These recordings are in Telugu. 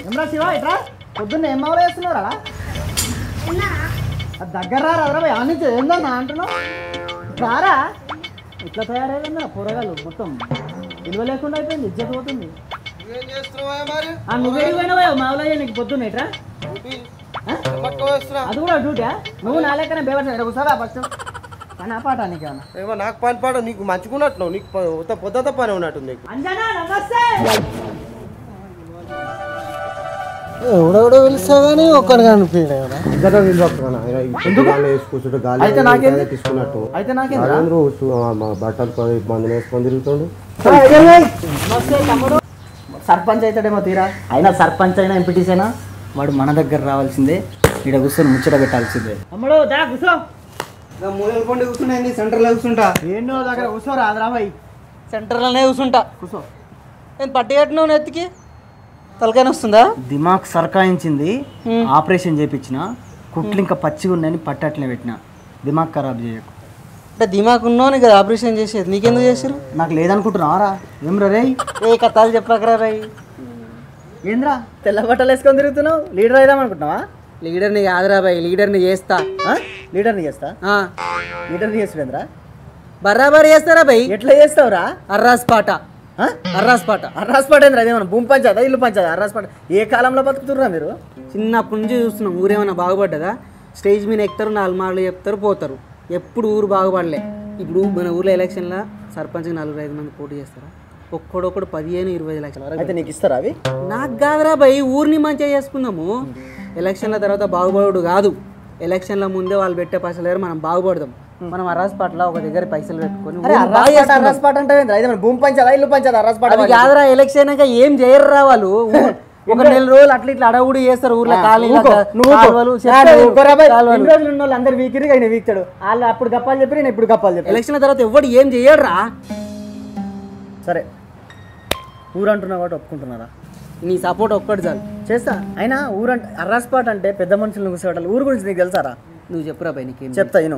ఏమరా శివ ఇట్రా పొద్దున్న ఏం మామూలు వేస్తున్నారా దగ్గర రారా ఆ నుంచి ఏందన్నా అంటున్నావు రారా ఇట్లా తయారైందా కూరగాయలు మొత్తం విలువ లేకుండా అయిపోయింది ఇజ్జత్ పోతుంది నువ్వేమైనా మామూలు నీకు పొద్దున్న ఇట్రా అది కూడా డ్యూటా నువ్వు నా లెక్కనే బేవర్సా కూర్చోరా ఫస్ట్ పని పాట నీకేమన్నా నాకు పని పాట నీకు మంచుకున్నట్లు నీకు పొద్దుత పని ఉన్నట్టుంది ఎవడెవడో పిలుస్తా కానీ ఒక్కడు కనిపించడు తీసుకున్నట్టు బట్టలు మందులు వేసుకొని తిరుగుతుండు సర్పంచ్ అవుతాడేమో తీరా అయినా సర్పంచ్ అయినా ఎంపీటీస్ అయినా వాడు మన దగ్గర రావాల్సిందే ఇక్కడ కూర్చొని ముచ్చట పెట్టాల్సిందే అమ్మడు దా కూర్చో మూలలు పండి కూర్చున్నాయి సెంటర్లో కూర్చుంటా ఎన్నో దగ్గర కూర్చోరా ఆదరాబాయి సెంటర్లోనే కూర్చుంటా కూర్చో నేను పట్టి కట్టినావు నెత్తికి తలకాయ వస్తుందా దిమాగ్ సర్కాయించింది ఆపరేషన్ చేయించిన కుట్లు ఇంకా పచ్చిగా ఉన్నాయని పట్టట్లే పెట్టిన దిమాగ్ ఖరాబ్ చేయకు అంటే దిమాగ్ ఉన్నావు కదా ఆపరేషన్ చేసేది నీకెందుకు చేసారు నాకు లేదనుకుంటున్నారా ఏం రే ఏ కథలు చెప్పకరా రాయి ఏంద్రా తెల్ల బట్టలు వేసుకొని తిరుగుతున్నావు లీడర్ అయిదాం అనుకుంటున్నావా లీడర్ని కాదురా బాయ్ లీడర్ని చేస్తా లీడర్ని చేస్తా లీడర్ని చేస్తువేంద్రా బరాబర్ చేస్తారా బాయ్ ఎట్లా చేస్తావురా అర్రాస్ పాట అర్రాస్ పాట ఏంద్రా అదేమన్నా భూమి పంచాదా ఇల్లు పంచాదా అర్రాస్ పాట ఏ కాలంలో బతుకుతుర్రా మీరు చిన్నప్పటి నుంచి చూస్తున్నాం ఊరేమన్నా బాగుపడ్డదా స్టేజ్ మీద ఎక్కుతారు 4 మార్లు చెప్తారు పోతారు ఎప్పుడు ఊరు బాగుపడలే ఇప్పుడు మన ఊర్లో ఎలక్షన్లో సర్పంచ్కి 4-5 మంది పోటీ చేస్తారా ఒక్కడొక్కడు 15-20 లక్షల వరకు అయితే నీకు ఇస్తారా అవి నాకు కాదురా భయ్ ఊరిని మంచిగా చేసుకుందాము ఎలక్షన్ల తర్వాత బాగుపడు కాదు ఎలక్షన్ల ముందే వాళ్ళు పెట్టే పైసలు దగ్గర మనం బాగుపడదాం మనం అర్రాస్ పాటలో ఒక దగ్గర పైసలు పెట్టుకొని అర్రాస్ పాట అంటే భూమి పంచాదా ఇల్లు పంచాదా అర్రాస్ పాట కాదురా ఎలక్షన్ ఏం చేయరురా వాళ్ళు ఒక 4 రోజులు అట్లా ఇట్లా అడవుడు చేస్తారు ఊర్లో అందరు వీకిరి ఆయన వీక్తాడు వాళ్ళు అప్పుడు గప్పాలు చెప్పి నేను ఇప్పుడు గప్పాలు చెప్పి ఎలక్షన్ తర్వాత ఎవడు ఏం చేయడురా సరే ఊరు అంటున్నా కాబట్టి ఒప్పుకుంటున్నారా నీ సపోర్ట్ ఒక్కటి చాలు చేస్తా అయినా ఊరంటే అర్రాస్ పాట అంటే పెద్ద మనుషులను కూర్చోబెట్టాలి ఊరు గురించి నీకు తెలుసారా నువ్వు చెప్పురా పై నీకేం చెప్తా నేను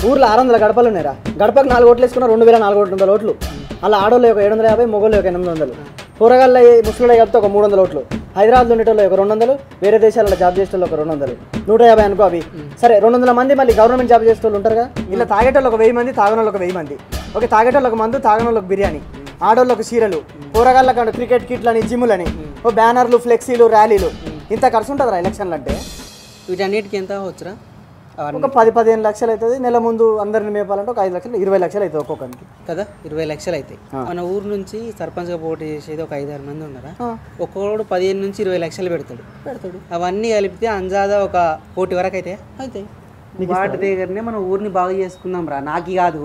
ఊర్లో 600 గడపలు ఉన్నాయిరా గడపకు 4 ఓట్లు వేసుకున్నా 2400 ఓట్లు అలా ఆడోళ్ళు ఒక 750 మొగోళ్ళు ఒక 800 కూరగాయల ముస్లింలు కలిపితే ఒక 300 ఓట్లు హైదరాబాద్లో ఉండేటోళ్ళు ఒక 200 వేరే దేశాలలో జాబ్ చేసేటోళ్ళు ఒక 200 150 అనుకో అవి సరే 200 మంది మళ్ళీ గవర్నమెంట్ జాబ్ చేసేటోళ్ళు ఉంటారుగా ఇలా తాగేటోళ్ళు ఒక 1000 మంది తాగనోళ్ళు ఒక 1000 మంది ఓకే తాగేటోళ్ళకి మందు తాగనోళ్ళకి బిర్యానీ ఆడోళ్ళకి చీరలు కూరగాయలకు క్రికెట్ కిట్లని జిమ్లని ఓ బ్యానర్లు ఫ్లెక్సీలు ర్యాలీలు ఇంత ఖర్చు ఉంటుందిరా ఎలక్షన్లు అంటే వీటన్నిటికీ ఎంత వచ్చురా ఒక 10-15 లక్షలు అవుతుంది నెల ముందు అందరిని మేపాలంటే ఒక 5 లక్షలు 20 లక్షలు అవుతుంది ఒక్కొక్కరికి కదా 20 లక్షలు అవుతాయి మన ఊరు నుంచి సర్పంచ్గా పోటీ చేసేది ఒక 5-6 మంది ఉన్నారా ఒక్కొక్కడు 15-20 లక్షలు పెడతాడు అవన్నీ కలిపితే అంజాదా ఒక 1 కోటి వరకు అవుతాయి వాటి దగ్గరనే మనం ఊరిని బాగా చేసుకుందాం రా నాకి కాదు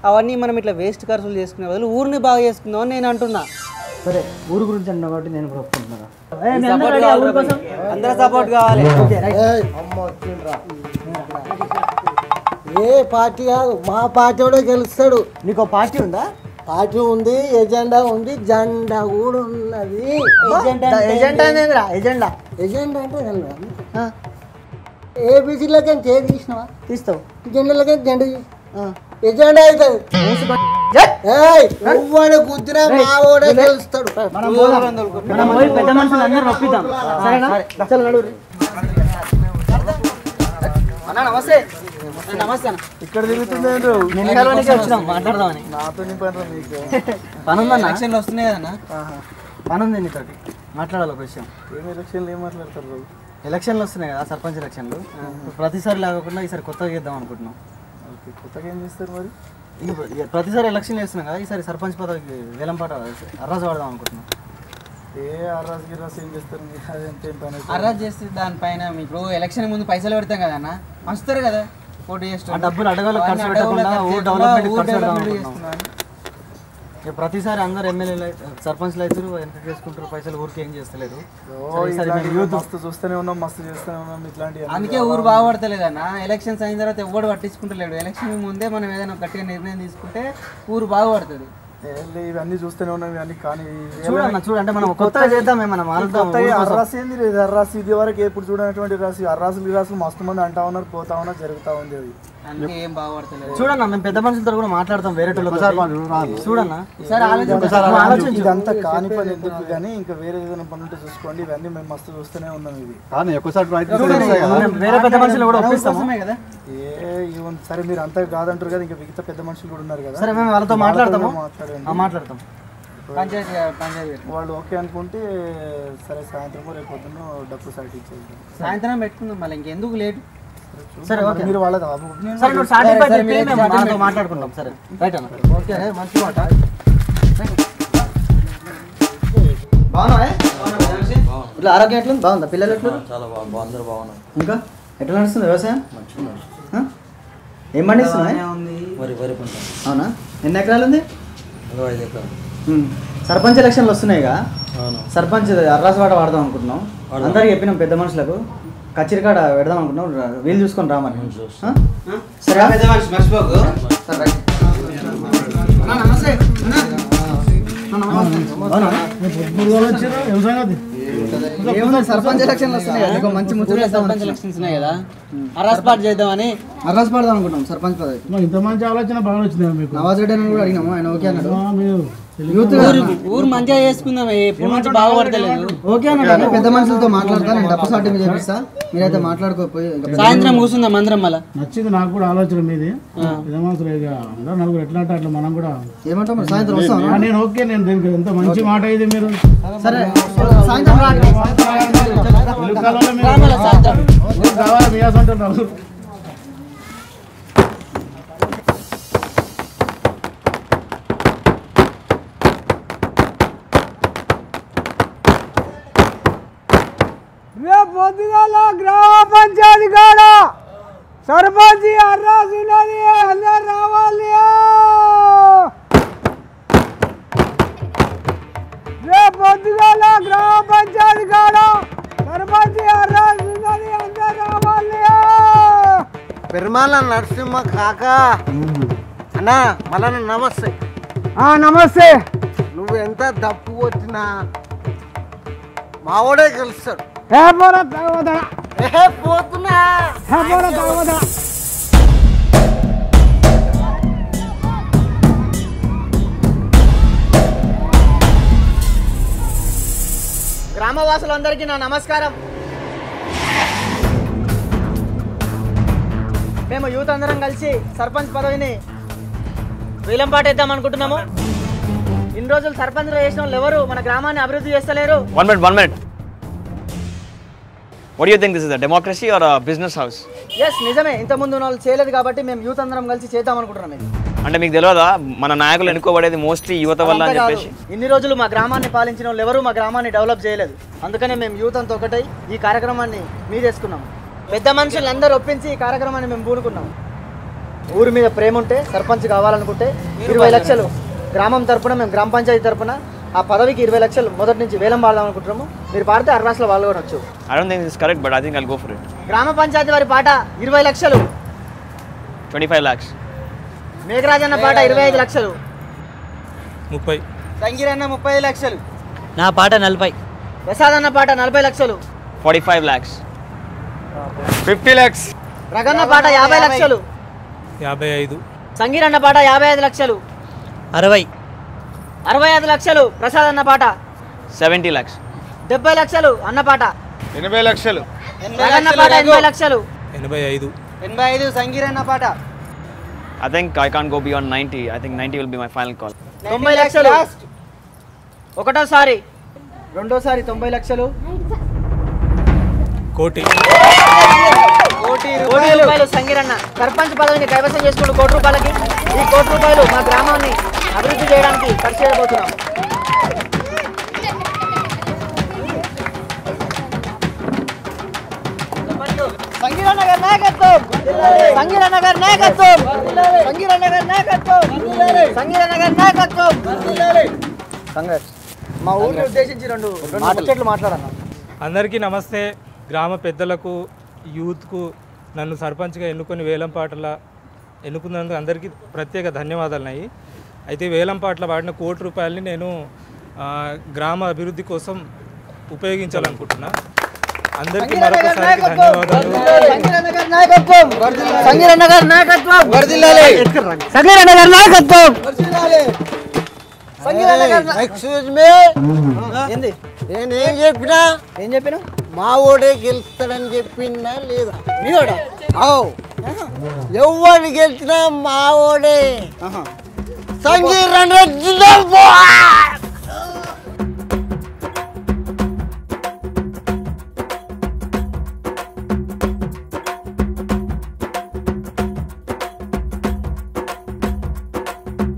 అవన్నీ మనం ఇట్లా వేస్ట్ ఖర్చులు చేసుకునే బదులు ఊరిని బాగా చేసుకుందాం అని నేను అంటున్నా సరే ఊరు గురించి అన్నా కాబట్టి నేను కూడా ఒప్పుకుంటున్నా అందరూ సపోర్ట్ కావాలి ఏ పార్టీ కాదు మా పార్టీ కూడా గెలుస్తాడు. నీకు పార్టీ ఉందా? పార్టీ ఉంది, ఎజెండా ఉంది, జెండా కూడా ఉన్నది. ఎజెండా ఎజెండా ఎజెండా అంటే ఏబీసీలకి ఏది తీసినావా? తీస్తావు. జెండాలకి జెండా ఎజెండా అవుతుంది. నువ్వు కుదిరా మా కూడా గెలుస్తాడు. పెద్ద మనుషులు అందరూ ఒప్పిద్దాం. నమస్తే. నమస్తే. ఇక్కడ తిరుగుతుంది మాట్లాడదామని. నాతో పని ఉందన్న. ఎలక్షన్లు వస్తున్నాయి కదన్నా, పని ఉంది నీతో మాట్లాడాలి ఒక విషయం. ఏం ఎలక్షన్లు ఏం మాట్లాడతారు? ఎలక్షన్లు వస్తున్నాయి కదా, సర్పంచ్ ఎలక్షన్లు. ప్రతిసారి లాగకుండా ఈసారి కొత్తగా చేద్దాం అనుకుంటున్నాం. కొత్తగా ఏం చేస్తారు మరి? ప్రతిసారి ఎలక్షన్లు వేస్తున్నాం కదా, ఈసారి సర్పంచ్ పదవికి వేలం పాట అర్రాజు వాడదాం అనుకుంటున్నాం. అర్రాజు గిర్రాజు ఏం చేస్తారు? అర్రాజు చేస్తే దానిపైన మీకు ఎలక్షన్ ముందు పైసలు పెడతాం కదా అన్న, మంచుతారు కదా పోటీ చేస్తారు. డబ్బులు అడగాలి, ఖర్చు పెట్టకుండా ఊరు డెవలప్మెంట్. ప్రతిసారి అందరు ఎమ్మెల్యేలు సర్పంచ్లు అవుతారు, వెనక చేసుకుంటారు, పైసలు ఊరికి ఏం చేస్తలేరు. మస్తు చూస్తూనే ఉన్నాం, మస్తు చేస్తూనే ఉన్నాం ఇట్లాంటి. అందుకే ఊరు బాగుపడతలేదు అన్న. ఎలక్షన్స్ అయిన తర్వాత ఎవడు పట్టించుకుంటలేడు. ఎలక్షన్ ముందే మనం ఏదైనా గట్టిగా నిర్ణయం తీసుకుంటే ఊరు బాగుపడుతుంది. ఇవన్నీ చూస్తూనే ఉన్నాం ఇవన్నీ. కానీ చూడండి మనం కొత్తగా చేద్దాం. అర్రాసి ఏంది లేదు, అర్రాసి ఇది వరకు ఎప్పుడు చూడనటువంటి రాసి అర్రాసులు గిరాసులు మస్తు మంది అంటా ఉన్నారు, పోతా ఉన్నారు, జరుగుతూ ఉంది. అది అందుకే ఏం బాగుపడతలేదు. చూడన్నా మేము పెద్ద మనుషులతో కూడా మాట్లాడతాం వేరే చూడన్నా సరే ఆలోచించు. ఇదంతా కాని పని ఎందుకు కానీ ఇంకా వేరే ఏదైనా పని ఉంటే చూసుకోండి. ఇవన్నీ మేము మస్తు చూస్తూనే ఉన్నాం. ఇవి వేరే పెద్ద మనుషులు కూడా ఒప్పిస్తాము కదా. సరే మీరు అంతా కాదంటారు కదా, ఇంకా మిగతా పెద్ద మనుషులు కూడా ఉన్నారు కదా. సరే మేము వాళ్ళతో మాట్లాడతాము. మాట్లాడతాం. వాళ్ళు ఓకే అనుకుంటే సరే సాయంత్రం రేపు పొద్దున్న డబ్బు సైట్ ఇచ్చేది. సాయంత్రం పెట్టుకుందాం మళ్ళీ ఇంకెందుకు లేట్. సరే ఓకే మీరు వాళ్ళ సరే నువ్వు సాటిస్ఫై చెప్తే మేము వాళ్ళతో మాట్లాడుకుంటాం. సరే రైట్ అన్న. ఓకే మంచి మాట. బాగున్నా ఇట్లా ఆరోగ్యం ఎట్లుంది? బాగుందా? పిల్లలు ఎట్లు? చాలా బాగుంది, అందరూ బాగున్నారు. ఇంకా ఎట్లా నడుస్తుంది వ్యవసాయం? ఏం పండిస్తున్నా? వరి పంట. అవునా? ఎన్ని ఎకరాలు ఉంది? 5 ఎకరాలు. సర్పంచ్ ఎలక్షన్లు వస్తున్నాయిగా, అవును. సర్పంచ్ అర్రాస్ వాట వాడదాం అనుకుంటున్నాం. అందరికి చెప్పినాం పెద్ద మనుషులకు కచ్చిరికాడ పెడదాం అనుకుంటున్నాం. వీలు చూసుకొని రా మరి. సరే పెద్ద మనిషి మర్చిపోకు. సర్పంచ్ ఎలక్షన్లు వస్తున్నాయి, మంచి ముచ్చట. సర్పంచ్ ఎలక్షన్స్ ఉన్నాయి కదా, అర్రాస్ పాటు చేద్దామని అర్రాస్ పాడదాం అనుకుంటున్నాం సర్పంచ్ పదవి. ఇంత మంచి ఆలోచన బాగా వచ్చింది మీకు. నవాజ్ రెడ్డి అని కూడా అడిగినాము, ఆయన ఓకే అన్నాడు. ఊరు మంచిగా చేసుకుందాం, ఎప్పుడు మంచి బాగుపడతలేదు. ఓకే అన్నాడు. పెద్ద మనుషులతో మాట్లాడతా, నేను డబ్బు సాటి చేపిస్తా, మీరైతే మాట్లాడుకోపోయి సాయంత్రం కూర్చుందాం అందరం. మళ్ళీ నచ్చింది నాకు కూడా ఆలోచన మీది. ఏమాత్రం ఇక అందరూ నలుగురు ఎట్లా అంటే అట్లా మనం కూడా ఏమంటాం మరి సాయంత్రం వస్తాం. నేను ఓకే, నేను దీనికి ఎంత మంచి మాట ఇది మీరు. సరే సాయంత్రం కావాలి మియాస్ అంటారు నలుగురు. పొద్దుగాల గ్రామ పంచాయతీ కాడ సర్పంచ్ అర్రాస్ ఉన్నది, అందరు రావాలి. రేపు పొద్దుగాల గ్రామ పంచాయతీ కాడ సర్పంచ్ అర్రాస్ ఉన్నది, అందరు రావాలి. పెరుమాల నరసింహ కాక అన్నా మళ్ళా నమస్తే. నమస్తే. నువ్వు ఎంత దప్పు వచ్చినా మావాడే గెలుస్తాడు. పోతున్నా గ్రామవాసులందరికీ నా నమస్కారం. మేము యూత్ అందరం కలిసి సర్పంచ్ పదవిని వేలంపాట ఇద్దాం అనుకుంటున్నాము. ఇన్ని రోజులు సర్పంచ్ చేసిన వాళ్ళు ఎవరు మన గ్రామాన్ని అభివృద్ధి చేస్తలేరు. One minute. What do you think this is, a democracy or a business house? Yes నిజమే, ఇంతకుముందు వాళ్ళు చేయలేదు కాబట్టి మేము యూత్ అందరం కలిసి చేద్దాం అనుకుంటున్నాం. అంటే మీకు తెలియదా మన నాయకులు ఎన్నుకోబడేది మోస్ట్లీ యువత వల్ల అని చెప్పేసి? ఇన్ని రోజులు మా గ్రామాన్ని పాలించిన వాళ్ళు ఎవరు మా గ్రామాన్ని డెవలప్ చేయలేదు. అందుకనే మేము యూత్ అంతా ఒకటై ఈ కార్యక్రమాన్ని చేసుకున్నాం. పెద్ద మనుషులు అందరూ ఒప్పించి ఈ కార్యక్రమాన్ని మేము పూనుకున్నాం. ఊరి మీద ప్రేమ ఉంటే సర్పంచ్ కావాలనుకుంటే 20 లక్షలు గ్రామం తరపున, మేము గ్రామ పంచాయతీ తరపున ఆ పదవికి 20 లక్షలు మొదటి నుంచి వేలం పాడదాం అనుకుంటున్నాము. మీరు పాడితే అర్రాస్లో పాల్గొనొచ్చు. I don't think this is correct, but I think I'll go for it. గ్రామ పంచాయతీ వారి పాట 20 లక్షలు, 25 lakhs. మేఘరాజ్ అన్న పాట 25 లక్షలు, 30, సంగీర్ అన్న 35 లక్షలు, నా పాట 40, ప్రసాద్ అన్న పాట 40 లక్షలు, 45 lakhs. 50 lakhs. రగన్న పాట 50 లక్షలు, 55, సంగీర్ అన్న పాట 55 లక్షలు, 65 లక్షలు, ప్రసాద్ అన్న పాట 70 lakhs. 70 లక్షలు, అన్న పాట 80 లక్షలు. రగన్న పాట 80 లక్షలు, 85, 85 సంగీర్ అన్న పాట, I think I can't go beyond 90. I think 90 will be my final call. 90 లక్షలు ఒకటోసారి, రెండోసారి 90 లక్షలు, కోటి రూపాయలు సంగీర్ అన్న సర్పంచ్ పదవిని కైవసం చేసుకున్న 1 కోటి రూపాయలకి. ఈ 1 కోటి రూపాయలు మా గ్రామాన్ని అభివృద్ధి చేయడానికి ఖర్చు చేయబోతున్నాం. సంగీరన్న గారి నాయకత్వం, సంగీరన్న గారి నాయకత్వం, సంగీరన్న గారి నాయకత్వం, సంగీరన్న గారి నాయకత్వం. మా ఊరిని ఉద్దేశించి రెండు ముచ్చట్లు మాట్లాడన్నా. అందరికీ నమస్తే. గ్రామ పెద్దలకు, యూత్కు నన్ను సర్పంచ్గా ఎన్నుకొని వేలంపాటల ఎన్నుకున్నందుకు అందరికీ ప్రత్యేక ధన్యవాదాలున్నాయి. అయితే వేలంపాట్ల వాడిన 1 కోటి రూపాయలని నేను గ్రామ అభివృద్ధి కోసం ఉపయోగించాలనుకుంటున్నా. అందరికీ మరొకసారి ధన్యవాదాలు. సంగీరన్న గారి నాయకత్వం సంగీరన్న గారి నాయకత్వం. ఎక్స్క్యూజ్ మీ, ఏంది నేనేం చెప్పినా ఏం చెప్పినా మా ఓడే గెలుస్తాడని చెప్పిందా లేదా? మీవాడా? ఎవరు గెలిచినా మా ఓడే. సంగీరణ జిందాబాద్.